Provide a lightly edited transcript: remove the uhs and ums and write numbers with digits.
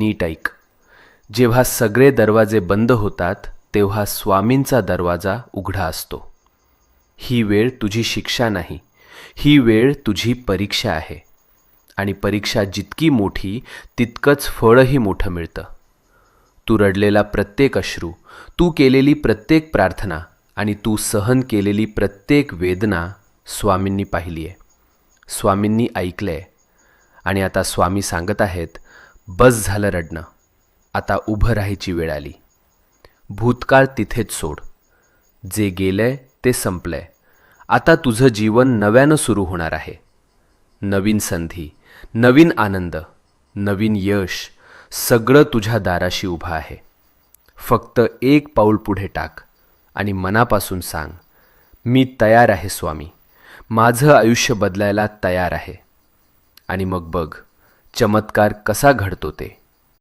नीट ऐक. जेव्हा सगळे दरवाजे बंद होतात तेव्हा स्वामींचा दरवाजा उघडा असतो. ही वेळ तुझी शिक्षा नाही, ही वेळ तुझी परीक्षा आहे. आणि परीक्षा जितकी मोठी तितकंच फळही मोठं मिळतं. तू रडलेला प्रत्येक अश्रू, तू केलेली प्रत्येक प्रार्थना आणि तू सहन केलेली प्रत्येक वेदना स्वामींनी पाहिली आहे, स्वामींनी ऐकलं आहे. आणि आता स्वामी सांगत आहेत, बस झालं रडणं, आता उभं राहायची वेळ आली. भूतकाळ तिथेच सोड. जे गेलंय ते संपलंय. आता तुझं जीवन नव्यानं सुरू होणार आहे. नवीन संधी, नवीन आनंद, नवीन यश, सगळं तुझ्या दाराशी उभं आहे. फक्त एक पाऊल पुढे टाक आणि मनापासून सांग, मी तयार आहे स्वामी, माझं आयुष्य बदलायला तयार आहे. आणि मग बघ चमत्कार कसा घडतो ते.